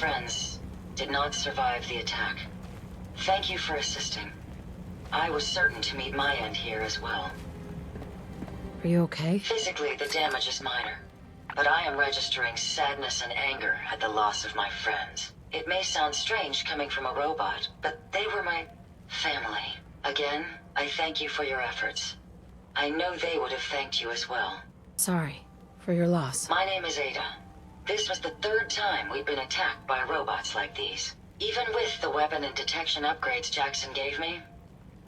friends did not survive the attack. Thank you for assisting. I was certain to meet my end here as well. Are you okay? Physically, the damage is minor, but I am registering sadness and anger at the loss of my friends. It may sound strange coming from a robot, but they were my family. Again, I thank you for your efforts. I know they would have thanked you as well. Sorry for your loss. My name is Ada. This was the third time we've been attacked by robots like these. Even with the weapon and detection upgrades Jackson gave me,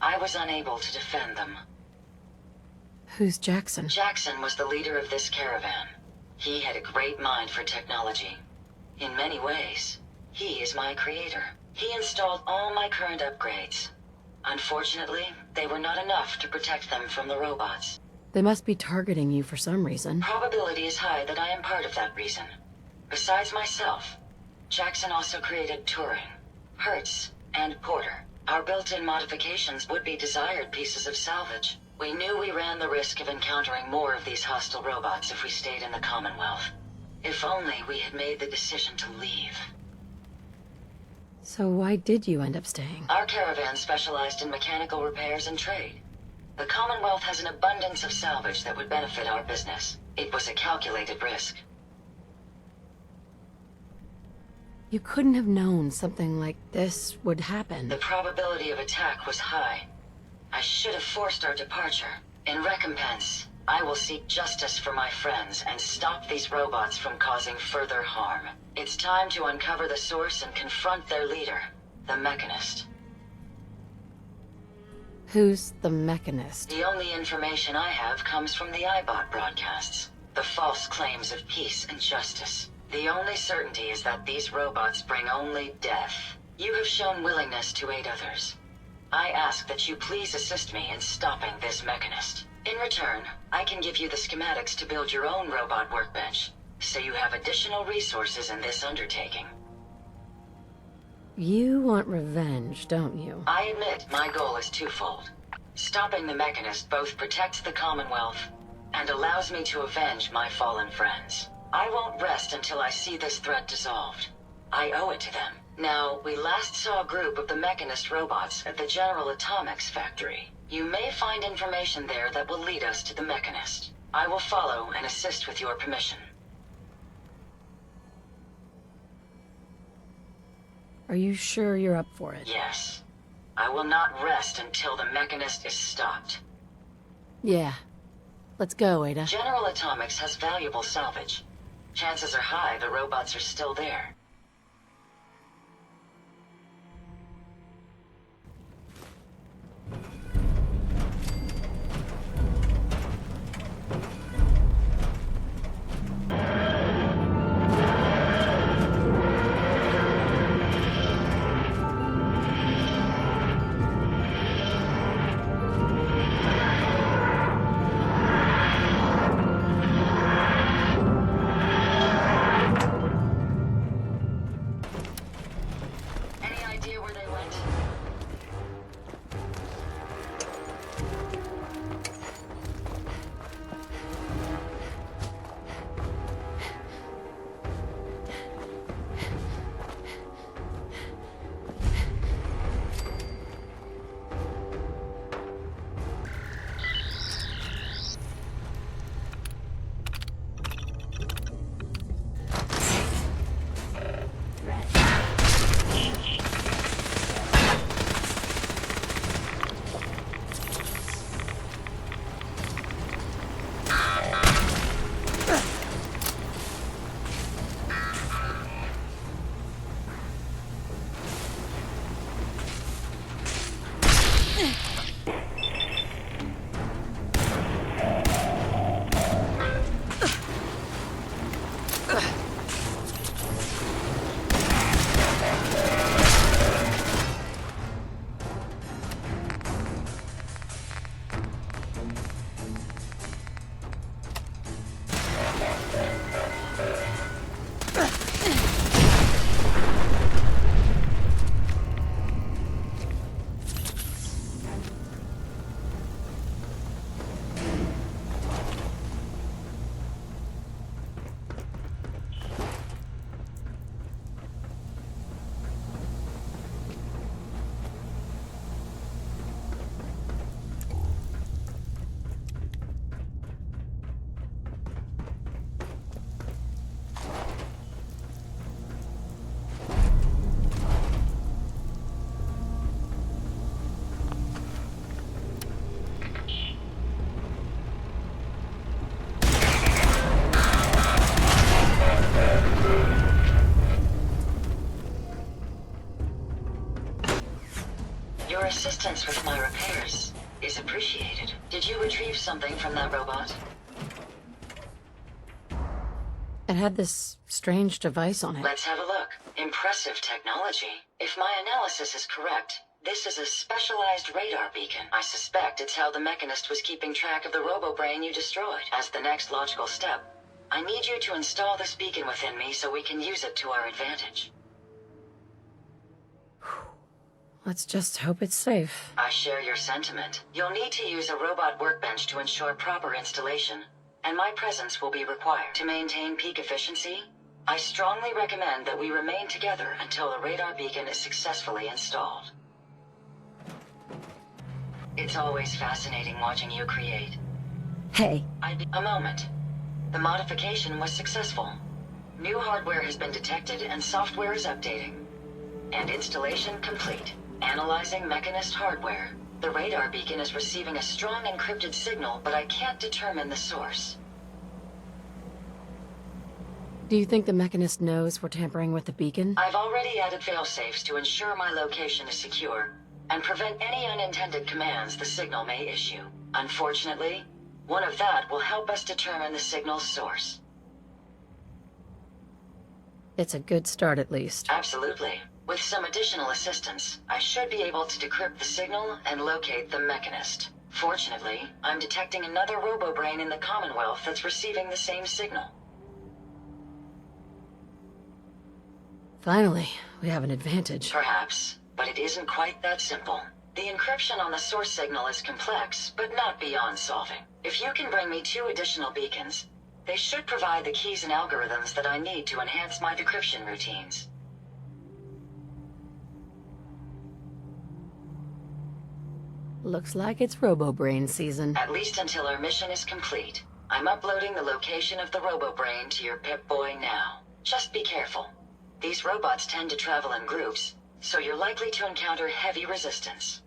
I was unable to defend them. Who's Jackson? Jackson was the leader of this caravan. He had a great mind for technology. In many ways, he is my creator. He installed all my current upgrades. Unfortunately, they were not enough to protect them from the robots. They must be targeting you for some reason. Probability is high that I am part of that reason. Besides myself, Jackson also created Turing, Hertz, and Porter. Our built-in modifications would be desired pieces of salvage. We knew we ran the risk of encountering more of these hostile robots if we stayed in the Commonwealth. If only we had made the decision to leave. So why did you end up staying? Our caravan specialized in mechanical repairs and trade. The Commonwealth has an abundance of salvage that would benefit our business. It was a calculated risk. You couldn't have known something like this would happen. The probability of attack was high. I should have forced our departure. In recompense, I will seek justice for my friends and stop these robots from causing further harm. It's time to uncover the source and confront their leader, the Mechanist. Who's the Mechanist? The only information I have comes from the iBot broadcasts. The false claims of peace and justice. The only certainty is that these robots bring only death. You have shown willingness to aid others. I ask that you please assist me in stopping this Mechanist. In return, I can give you the schematics to build your own robot workbench, so you have additional resources in this undertaking. You want revenge, don't you? I admit my goal is twofold. Stopping the Mechanist both protects the Commonwealth and allows me to avenge my fallen friends. I won't rest until I see this threat dissolved. I owe it to them. Now, we last saw a group of the Mechanist robots at the General Atomics factory. You may find information there that will lead us to the Mechanist. I will follow and assist with your permission. Are you sure you're up for it? Yes. I will not rest until the Mechanist is stopped. Yeah. Let's go, Ada. General Atomics has valuable salvage. Chances are high the robots are still there. assistance with my repairs is appreciated. Did you retrieve something from that robot? It had this strange device on it. Let's have a look. Impressive technology. If my analysis is correct, this is a specialized radar beacon. I suspect it's how the Mechanist was keeping track of the robo-brain you destroyed. As the next logical step, I need you to install this beacon within me so we can use it to our advantage. Let's just hope it's safe. I share your sentiment. You'll need to use a robot workbench to ensure proper installation, and my presence will be required. To maintain peak efficiency, I strongly recommend that we remain together until the radar beacon is successfully installed. It's always fascinating watching you create. Hey. A moment. The modification was successful. New hardware has been detected and software is updating. And installation complete. Analyzing Mechanist hardware. The radar beacon is receiving a strong encrypted signal, but I can't determine the source. Do you think the Mechanist knows we're tampering with the beacon? I've already added failsafes to ensure my location is secure and prevent any unintended commands the signal may issue. Unfortunately, one of that will help us determine the signal's source. It's a good start, at least. Absolutely. With some additional assistance, I should be able to decrypt the signal and locate the Mechanist. Fortunately, I'm detecting another robo-brain in the Commonwealth that's receiving the same signal. Finally, we have an advantage. Perhaps, but it isn't quite that simple. The encryption on the source signal is complex, but not beyond solving. If you can bring me 2 additional beacons, they should provide the keys and algorithms that I need to enhance my decryption routines. Looks like it's Robo-Brain season. At least until our mission is complete. I'm uploading the location of the Robo-Brain to your Pip-Boy now. Just be careful. These robots tend to travel in groups, so you're likely to encounter heavy resistance.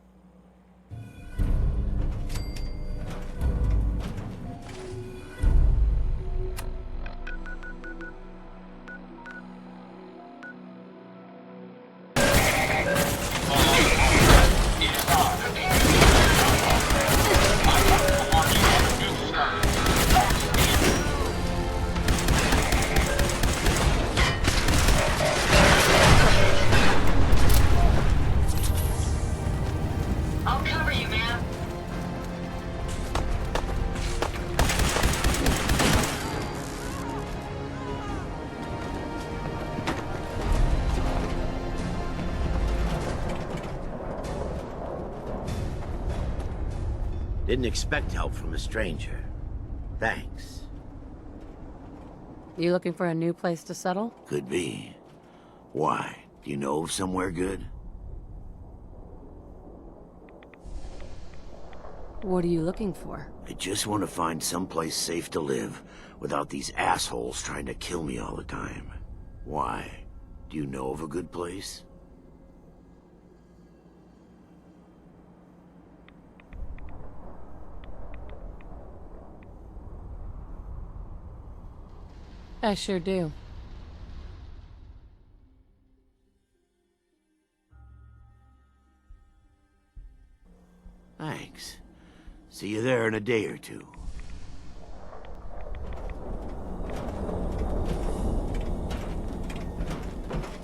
I'll cover you, man. Didn't expect help from a stranger. Thanks. You looking for a new place to settle? Could be. Why? Do you know of somewhere good? What are you looking for? I just want to find someplace safe to live without these assholes trying to kill me all the time. Why? Do you know of a good place? I sure do. Thanks. See you there in a day or two.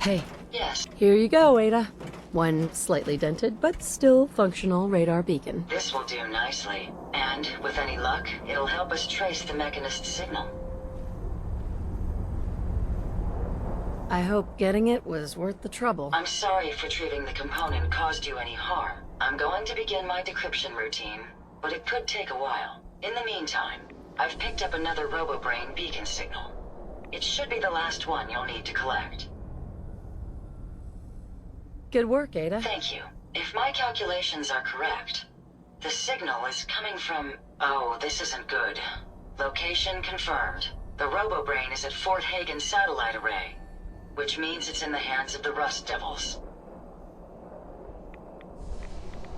Hey, Yes, here you go, Ada. One slightly dented, but still functional radar beacon. this will do nicely. And, with any luck, it'll help us trace the Mechanist signal. I hope getting it was worth the trouble. I'm sorry if retrieving the component caused you any harm. I'm going to begin my decryption routine, but it could take a while. In the meantime, I've picked up another Robo-Brain beacon signal. It should be the last one you'll need to collect. Good work, Ada. Thank you. If my calculations are correct, the signal is coming from... Oh, this isn't good. Location confirmed. The Robo-Brain is at Fort Hagen Satellite Array, which means it's in the hands of the Rust Devils.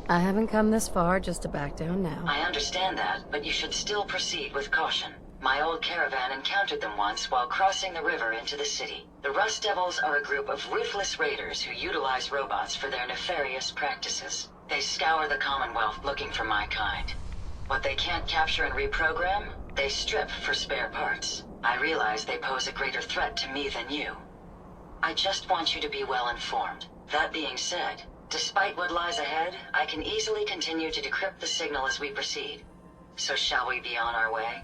I haven't come this far just to back down now. I understand that, but you should still proceed with caution. My old caravan encountered them once while crossing the river into the city. The Rust Devils are a group of ruthless raiders who utilize robots for their nefarious practices. They scour the Commonwealth looking for my kind. What they can't capture and reprogram, they strip for spare parts. I realize they pose a greater threat to me than you. I just want you to be well informed. That being said, despite what lies ahead, I can easily continue to decrypt the signal as we proceed. So shall we be on our way?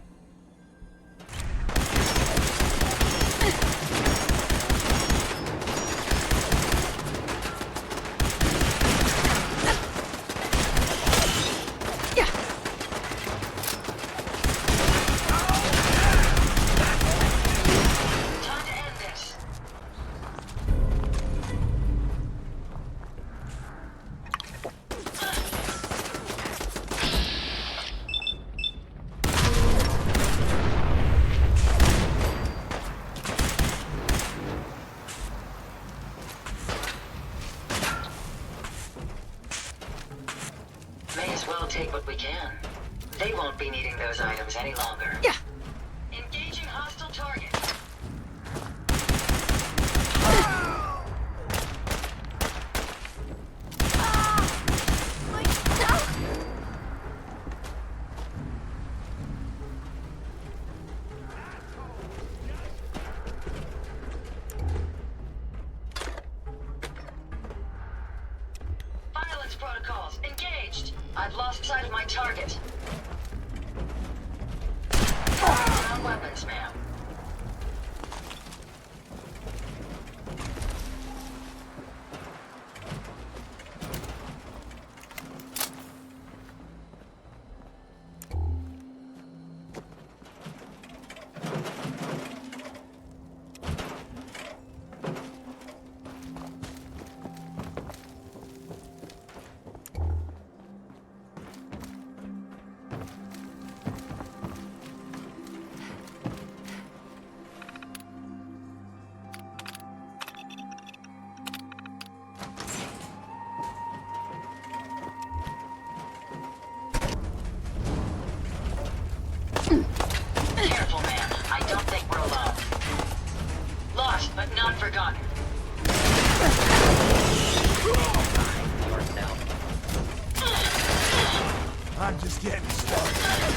Take what we can. They won't be needing those items any longer. Yeah. Engaging hostile target. Violence protocols engaged. I've lost sight of my target. Down weapons, ma'am. Careful, man. I don't think we're alone. Lost, but not forgotten. I'm just getting started.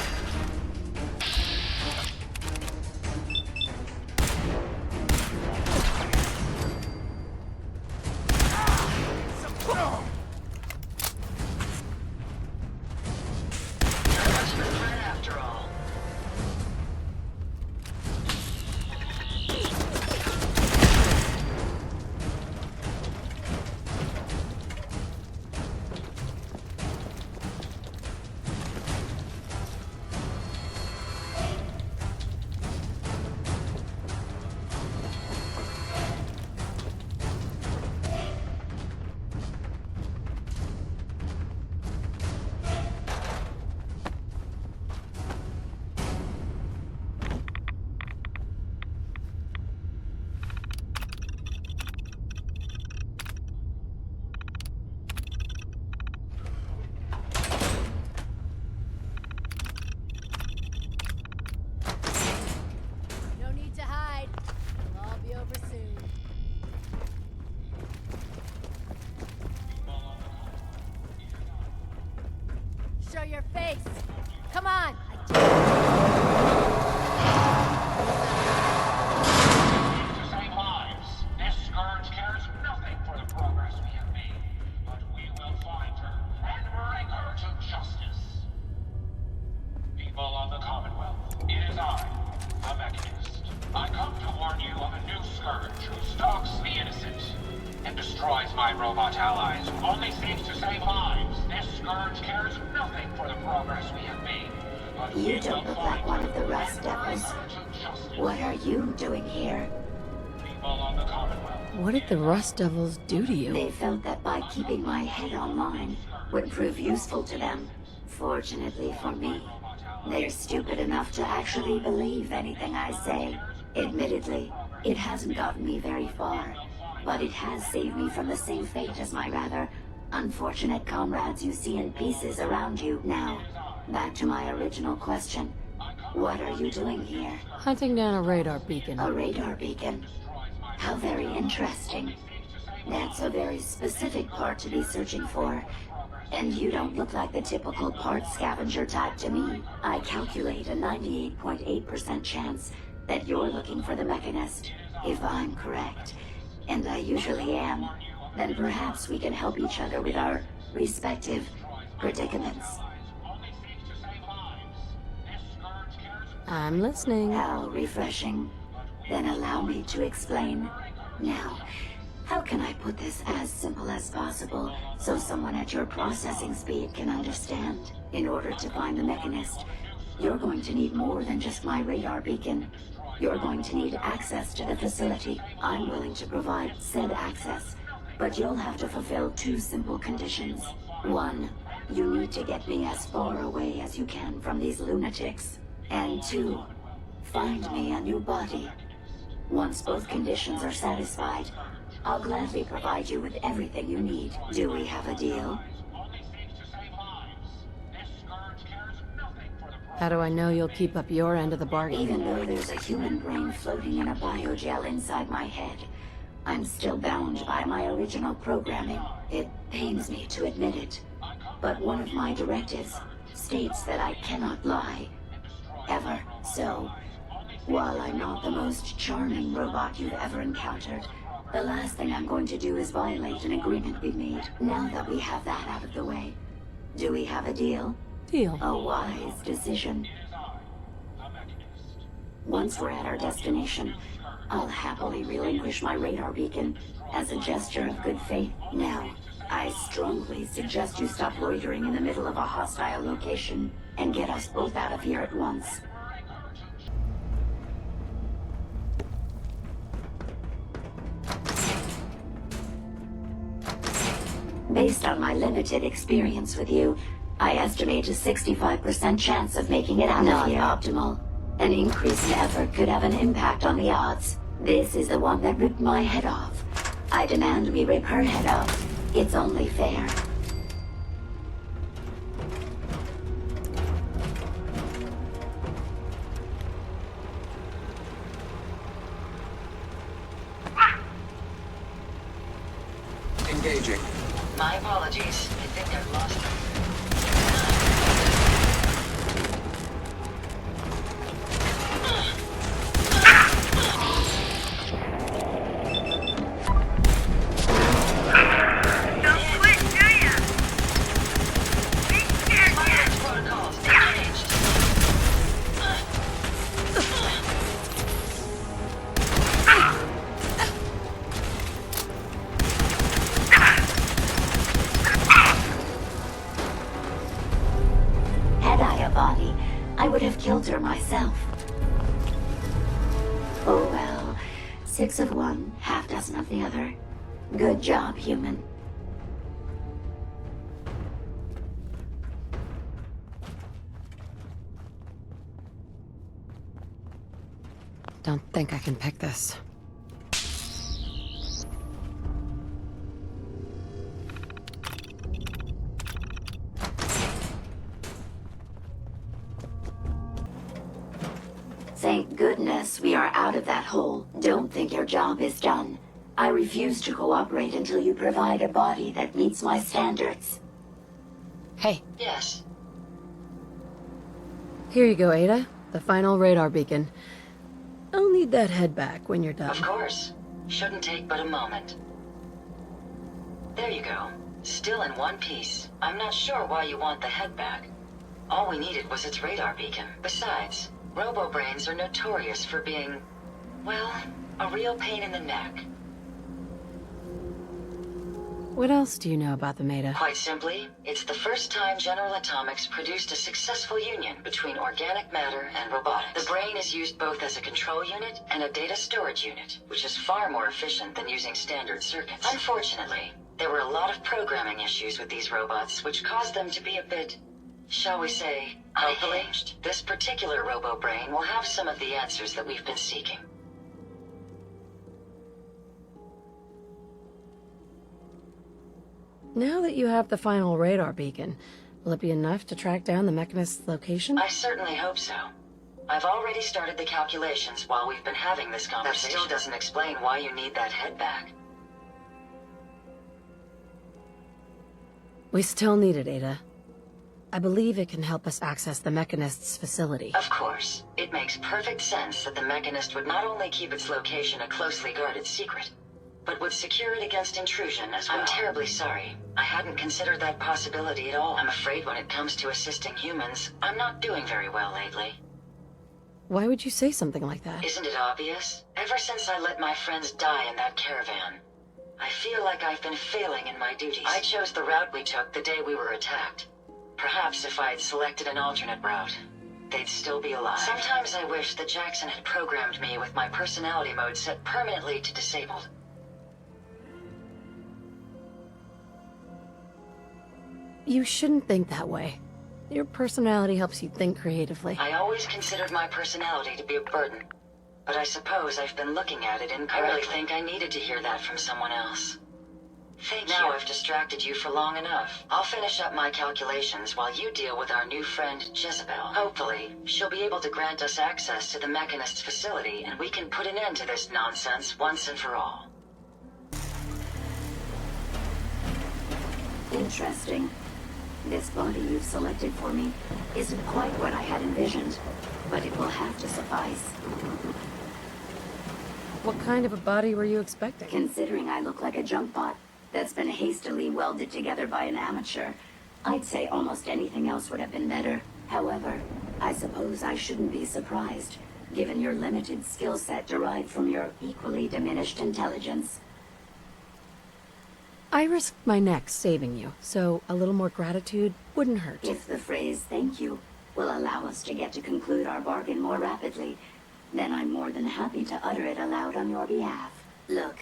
Show your face. Come on. To save lives. This scourge cares nothing for the progress we have made. But we will find her and bring her to justice. People of the Commonwealth, it is I, the Mechanist. I come to warn you of a new scourge who stalks the innocent and destroys my robot allies who only seeks to save lives. This scourge cares nothing for the progress we have made. But You don't look like one of the Rust Devils. What are you doing here? People of the Commonwealth. What did the Rust Devils do to you? They felt that by keeping my head online would prove useful to them. Fortunately for me, they're stupid enough to actually believe anything I say. Admittedly, it hasn't gotten me very far, but it has saved me from the same fate as my rather unfortunate comrades you see in pieces around you. Now, back to my original question. What are you doing here? Hunting down a radar beacon. A radar beacon? How very interesting. That's a very specific part to be searching for. And you don't look like the typical parts scavenger type to me. I calculate a 98.8% chance that you're looking for the Mechanist. If I'm correct, and I usually am, then perhaps we can help each other with our respective predicaments. I'm listening. How refreshing. Then allow me to explain. Now, how can I put this as simple as possible so someone at your processing speed can understand? In order to find the Mechanist, you're going to need more than just my radar beacon. You're going to need access to the facility. I'm willing to provide said access, but you'll have to fulfill 2 simple conditions. 1, you need to get me as far away as you can from these lunatics. And 2, find me a new body. Once both conditions are satisfied, I'll gladly provide you with everything you need. Do we have a deal? How do I know you'll keep up your end of the bargain? Even though there's a human brain floating in a biogel inside my head, I'm still bound by my original programming. It pains me to admit it, but one of my directives states that I cannot lie. Ever. So, while I'm not the most charming robot you've ever encountered, the last thing I'm going to do is violate an agreement we made. Now that we have that out of the way, do we have a deal? Deal. A wise decision. Once we're at our destination, I'll happily relinquish my radar beacon as a gesture of good faith. Now, I strongly suggest you stop loitering in the middle of a hostile location and get us both out of here at once. Based on my limited experience with you, I estimate a 65% chance of making it out of here. Not optimal. An increase in effort could have an impact on the odds. This is the one that ripped my head off. I demand we rip her head off. It's only fair. Engaging. My apologies. I think I've lost him. I would have killed her myself. Oh well, 6 of one, half dozen of the other. Good job, human. Don't think I can pick this. Thank goodness we are out of that hole. Don't think your job is done. I refuse to cooperate until you provide a body that meets my standards. Hey, Yes. here you go, Ada. The final radar beacon. I'll need that head back when you're done. Of course. Shouldn't take but a moment. There you go. Still in one piece. I'm not sure why you want the head back. All we needed was its radar beacon. Besides, robo-brains are notorious for being, well, a real pain in the neck. What else do you know about them, Ada? Quite simply, it's the first time General Atomics produced a successful union between organic matter and robotics. The brain is used both as a control unit and a data storage unit, which is far more efficient than using standard circuits. Unfortunately, there were a lot of programming issues with these robots, which caused them to be a bit, shall we say, unhinged. This particular robo-brain will have some of the answers that we've been seeking. Now that you have the final radar beacon, will it be enough to track down the Mechanist's location? I certainly hope so. I've already started the calculations while we've been having this conversation. That still doesn't explain why you need that head back. We still need it, Ada. I believe it can help us access the Mechanist's facility. Of course. It makes perfect sense that the Mechanist would not only keep its location a closely guarded secret, but would secure it against intrusion as well. I'm terribly sorry. I hadn't considered that possibility at all. I'm afraid when it comes to assisting humans, I'm not doing very well lately. Why would you say something like that? Isn't it obvious? Ever since I let my friends die in that caravan, I feel like I've been failing in my duties. I chose the route we took the day we were attacked. Perhaps if I had selected an alternate route, they'd still be alive. Sometimes I wish that Jackson had programmed me with my personality mode set permanently to disabled. You shouldn't think that way. Your personality helps you think creatively. I always considered my personality to be a burden, but I suppose I've been looking at it incorrectly. I really think I needed to hear that from someone else. Thank you. Now I've distracted you for long enough. I'll finish up my calculations while you deal with our new friend, Jezebel. Hopefully, she'll be able to grant us access to the Mechanist's facility, and we can put an end to this nonsense once and for all. Interesting. This body you've selected for me isn't quite what I had envisioned, but it will have to suffice. What kind of a body were you expecting? Considering I look like a junk bot that's been hastily welded together by an amateur, I'd say almost anything else would have been better. However, I suppose I shouldn't be surprised, given your limited skill set derived from your equally diminished intelligence. I risked my neck saving you, so a little more gratitude wouldn't hurt. If the phrase "thank you" will allow us to get to conclude our bargain more rapidly, then I'm more than happy to utter it aloud on your behalf. Look,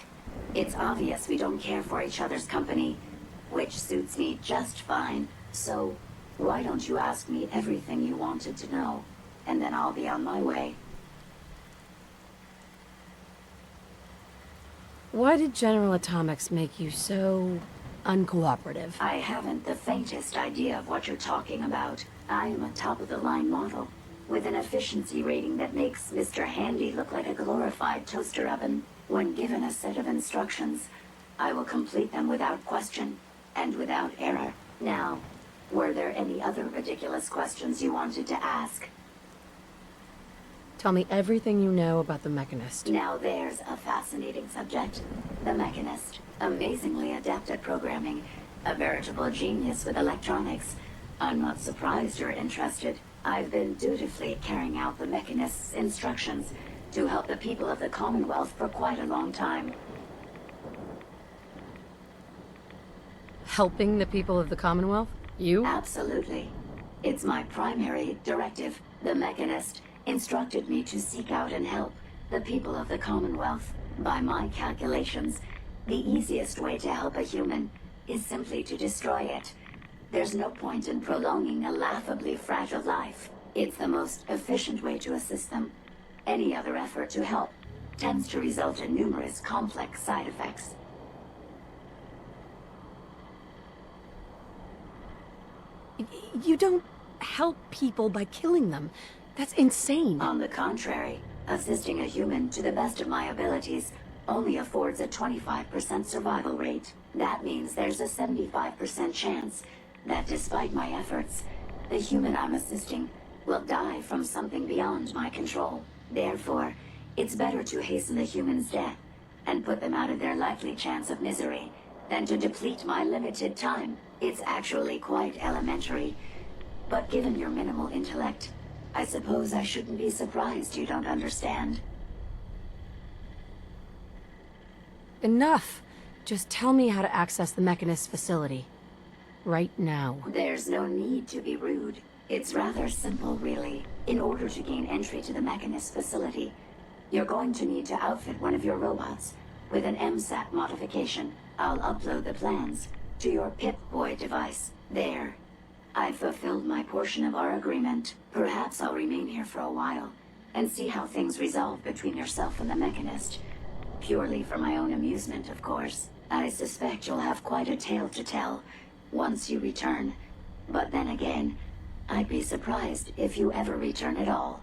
it's obvious we don't care for each other's company, which suits me just fine. So, why don't you ask me everything you wanted to know, and then I'll be on my way. Why did General Atomics make you so uncooperative? I haven't the faintest idea of what you're talking about. I am a top-of-the-line model, with an efficiency rating that makes Mr. Handy look like a glorified toaster oven. When given a set of instructions, I will complete them without question, and without error. Now, were there any other ridiculous questions you wanted to ask? Tell me everything you know about the Mechanist. Now there's a fascinating subject. The Mechanist. Amazingly adept at programming. A veritable genius with electronics. I'm not surprised you're interested. I've been dutifully carrying out the Mechanist's instructions to help the people of the Commonwealth for quite a long time. Helping the people of the Commonwealth? You? Absolutely. It's my primary directive. The Mechanist instructed me to seek out and help the people of the Commonwealth. By my calculations, the easiest way to help a human is simply to destroy it. There's no point in prolonging a laughably fragile life. It's the most efficient way to assist them. Any other effort to help tends to result in numerous complex side effects. You don't help people by killing them. That's insane. On the contrary, assisting a human to the best of my abilities only affords a 25% survival rate. That means there's a 75% chance that despite my efforts, the human I'm assisting will die from something beyond my control. Therefore, it's better to hasten the human's death and put them out of their likely chance of misery than to deplete my limited time. It's actually quite elementary, but given your minimal intellect, I suppose I shouldn't be surprised you don't understand. Enough. Just tell me how to access the Mechanist facility. Right now. There's no need to be rude. It's rather simple, really. In order to gain entry to the Mechanist facility, you're going to need to outfit one of your robots with an MSAT modification. I'll upload the plans to your Pip-Boy device. There. I've fulfilled my portion of our agreement. Perhaps I'll remain here for a while and see how things resolve between yourself and the Mechanist. Purely for my own amusement, of course. I suspect you'll have quite a tale to tell once you return. But then again, I'd be surprised if you ever return at all.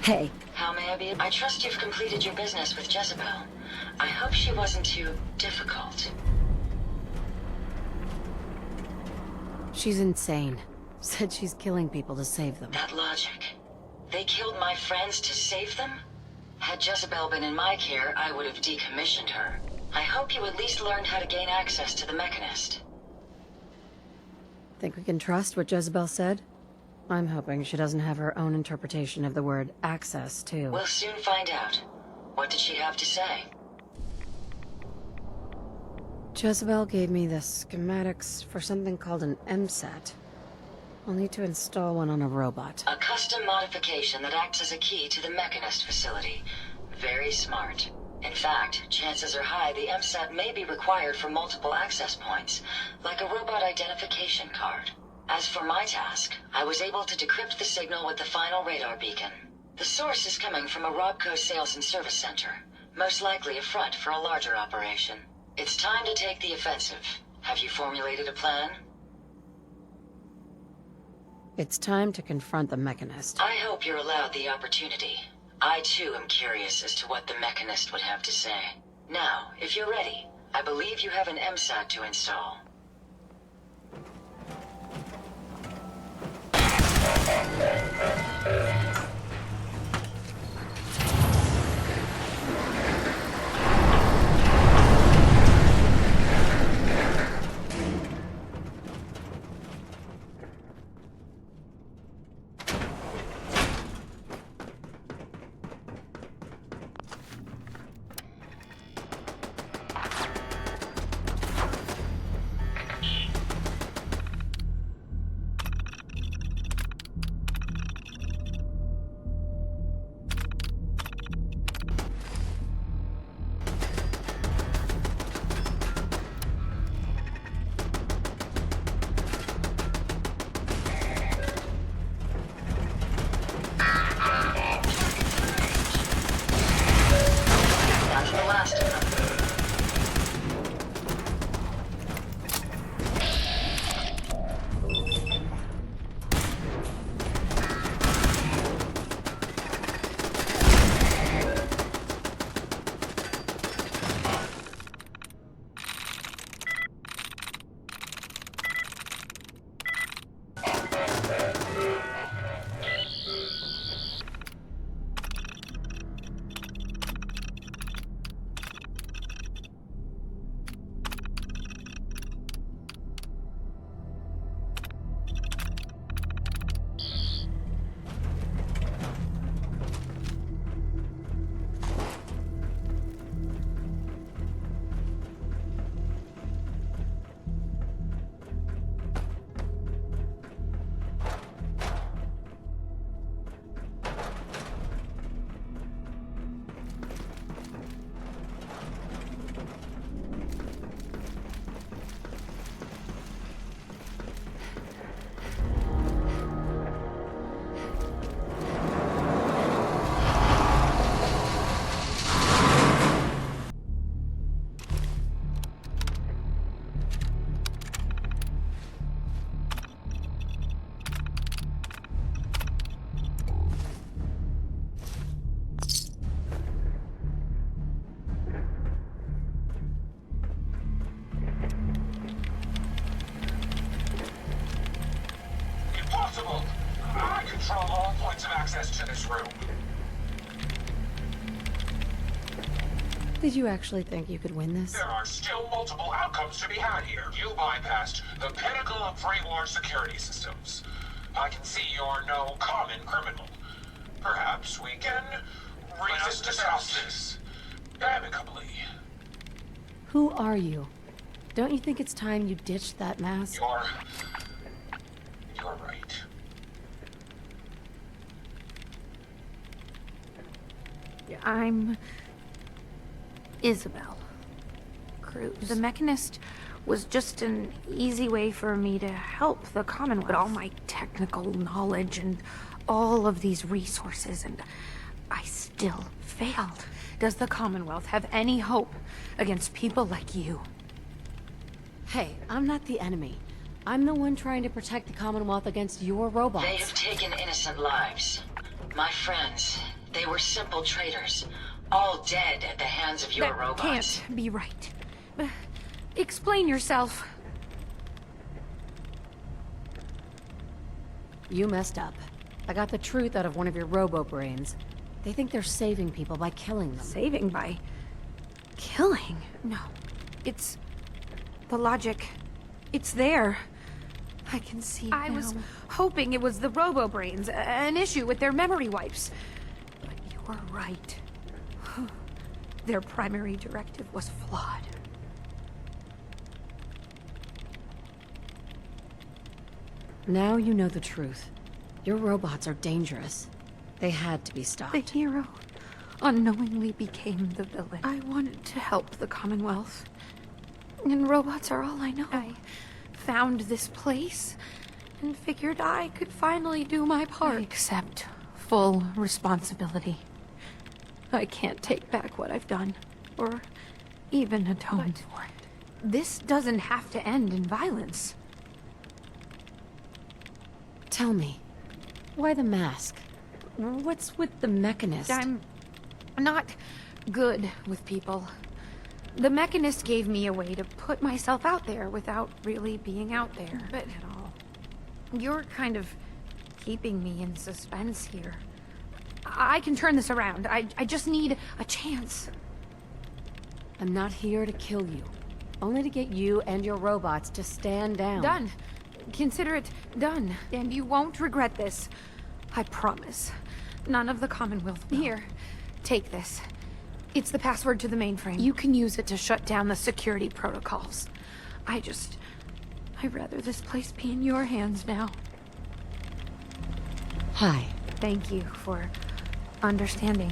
Hey. How may Kenobi. I trust you've completed your business with Jezebel. I hope she wasn't too difficult. She's insane. Said she's killing people to save them. That logic. They killed my friends to save them? Had Jezebel been in my care, I would have decommissioned her. I hope you at least learned how to gain access to the Mechanist. Think we can trust what Jezebel said? I'm hoping she doesn't have her own interpretation of the word access, too. We'll soon find out. What did she have to say? Jezebel gave me the schematics for something called an MSAT. I'll need to install one on a robot. A custom modification that acts as a key to the Mechanist facility. Very smart. In fact, chances are high the MSAT may be required for multiple access points, like a robot identification card. As for my task, I was able to decrypt the signal with the final radar beacon. The source is coming from a Robco sales and service center, most likely a front for a larger operation. It's time to take the offensive. Have you formulated a plan? It's time to confront the Mechanist. I hope you're allowed the opportunity. I too am curious as to what the Mechanist would have to say. Now, if you're ready, I believe you have an MSAT to install. I control all points of access to this room. Did you actually think you could win this? There are still multiple outcomes to be had here. You bypassed the pinnacle of pre-war security systems. I can see you're no common criminal. Perhaps we can discuss this amicably. Who are you? Don't you think it's time you ditched that mask? You're right. I'm Isabel Cruz. The Mechanist was just an easy way for me to help the Commonwealth. But all my technical knowledge and all of these resources, and I still failed. Does the Commonwealth have any hope against people like you? Hey, I'm not the enemy. I'm the one trying to protect the Commonwealth against your robots. They have taken innocent lives. My friends, They were simple traitors, all dead at the hands of your That robots. can't be right. Explain yourself. You messed up. I got the truth out of one of your robo-brains. They think they're saving people by killing them. Saving by killing? No. It's the logic. It's there. I can see it I now. was hoping it was the robo-brains, an issue with their memory wipes. But you were right. Their primary directive was flawed. Now you know the truth. Your robots are dangerous. They had to be stopped. The hero unknowingly became the villain. I wanted to help the Commonwealth. And robots are all I know. I found this place and figured I could finally do my part. I accept full responsibility. I can't take back what I've done, or even atone for it. This doesn't have to end in violence. Tell me, why the mask? What's with the Mechanist? I'm not good with people. The Mechanist gave me a way to put myself out there without really being out there at all. You're kind of keeping me in suspense here. I can turn this around. I just need a chance. I'm not here to kill you. Only to get you and your robots to stand down. Done. Consider it done. And you won't regret this. I promise. None of the Commonwealth will. Here, take this. It's the password to the mainframe. You can use it to shut down the security protocols. I'd rather this place be in your hands now. Hi. Thank you for understanding.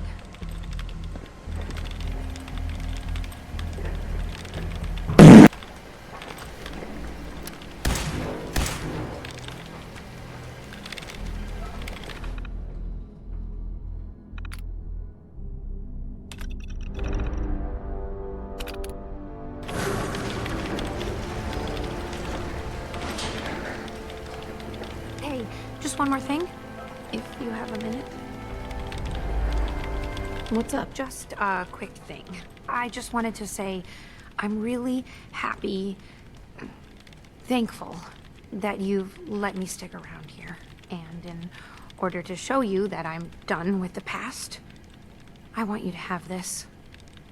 Hey, just one more thing, if you have a minute. What's up? Just a quick thing. I just wanted to say I'm really happy, thankful that you've let me stick around here. And in order to show you that I'm done with the past, I want you to have this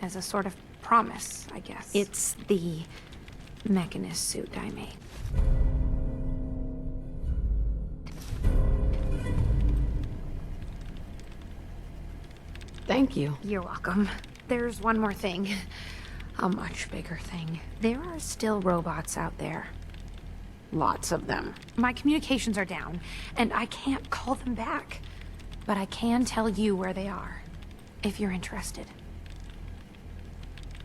as a sort of promise, I guess. It's the Mechanist suit I made. Thank you. You're welcome. There's one more thing. A much bigger thing. There are still robots out there. Lots of them. My communications are down, and I can't call them back. But I can tell you where they are, if you're interested.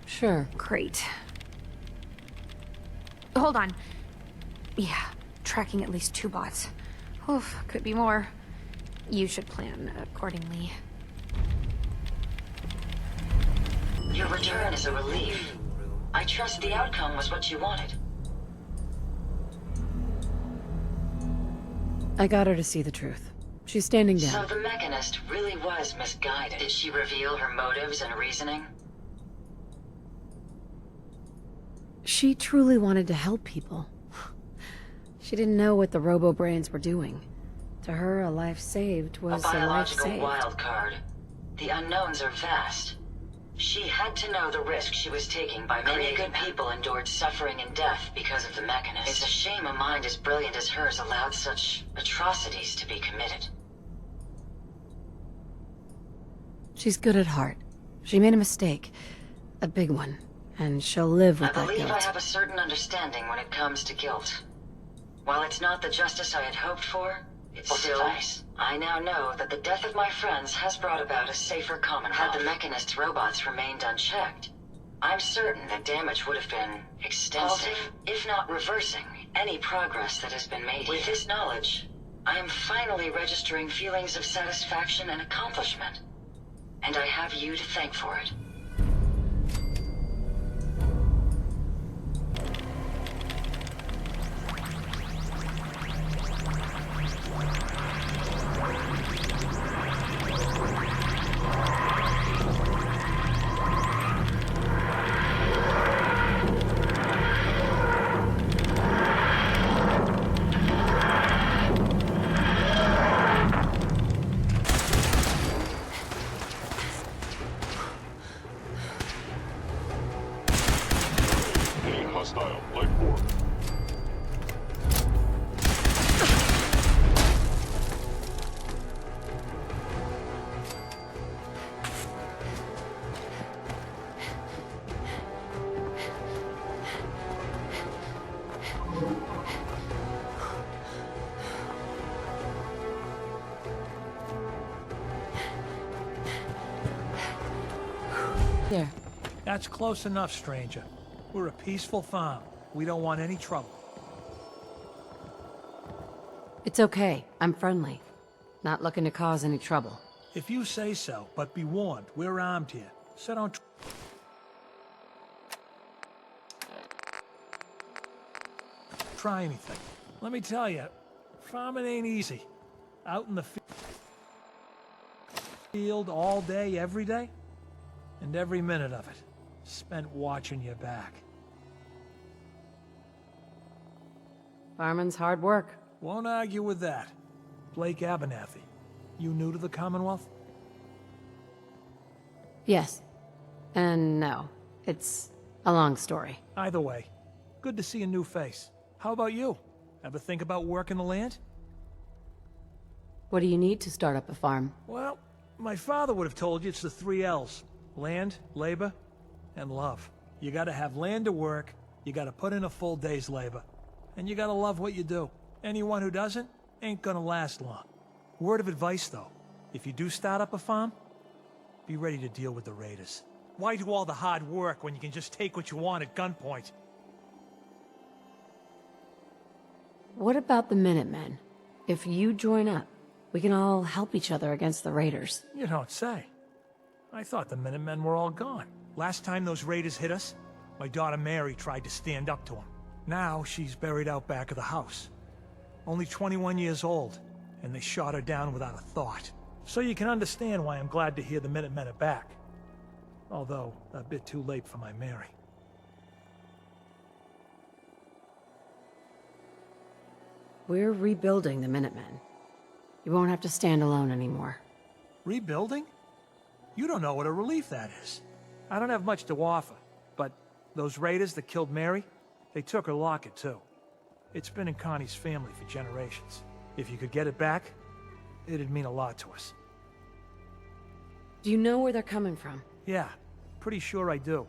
Sure. Great. Hold on. Yeah, tracking at least 2 bots. Oof, could be more. You should plan accordingly. Your return is a relief. I trust the outcome was what you wanted. I got her to see the truth. She's standing down. So the Mechanist really was misguided. Did she reveal her motives and reasoning? She truly wanted to help people. She didn't know what the robo-brains were doing. To her, a life saved was A a life biological saved. wild card. The unknowns are vast. She had to know the risk she was taking by creating. Many good people endured suffering and death because of the Mechanist. It's a shame a mind as brilliant as hers allowed such atrocities to be committed. She's good at heart. She made a mistake. A big one. And she'll live with I that believe guilt. I have a certain understanding when it comes to guilt. While it's not the justice I had hoped for, it's still, I now know that the death of my friends has brought about a safer Commonwealth. Had the Mechanist's robots remained unchecked, I'm certain that damage would have been extensive, if not reversing, any progress that has been made. With this knowledge, I am finally registering feelings of satisfaction and accomplishment. And I have you to thank for it. there. That's close enough, stranger. We're a peaceful farm. We don't want any trouble. It's okay. I'm friendly. Not looking to cause any trouble. If you say so, but be warned, we're armed here. So don't... try anything. Let me tell you, farming ain't easy. Out in the field all day, every day, and every minute of it spent watching your back. Farming's hard work. Won't argue with that. Blake Abernathy, you new to the Commonwealth? Yes. And no. It's a long story. Either way, good to see a new face. How about you? Ever think about working the land? What do you need to start up a farm? Well, my father would have told you it's the 3 L's. Land, labor, and love. You gotta have land to work, you gotta put in a full day's labor, and you gotta love what you do. Anyone who doesn't ain't gonna last long. Word of advice, though. If you do start up a farm, be ready to deal with the raiders. Why do all the hard work when you can just take what you want at gunpoint? What about the Minutemen? If you join up, we can all help each other against the raiders. You don't say. I thought the Minutemen were all gone. Last time those raiders hit us, my daughter Mary tried to stand up to them. Now she's buried out back of the house. Only 21 years old, and they shot her down without a thought. So you can understand why I'm glad to hear the Minutemen are back. Although, a bit too late for my Mary. We're rebuilding the Minutemen. You won't have to stand alone anymore. Rebuilding? You don't know what a relief that is. I don't have much to offer, but those raiders that killed Mary, they took her locket too. It's been in Connie's family for generations. If you could get it back, it'd mean a lot to us. Do you know where they're coming from? Yeah, pretty sure I do.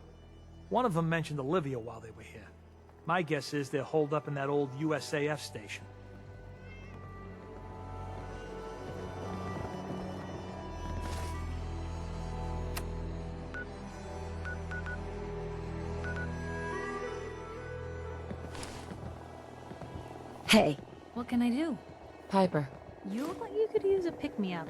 One of them mentioned Olivia while they were here. My guess is they're holed up in that old USAF station. Hey, What can I do? Piper. You look like you could use a pick-me-up.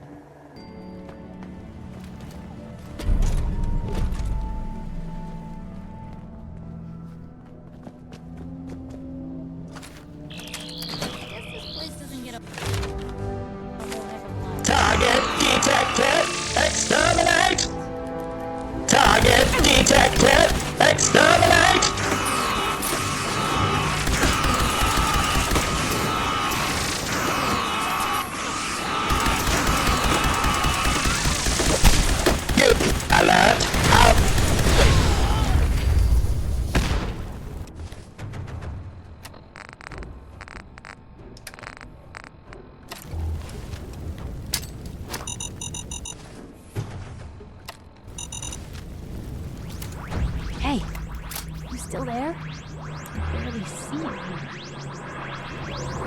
Target detected! Exterminate! Target detected! Exterminate! Alert! Out! Hey, you still there? I can barely see you here.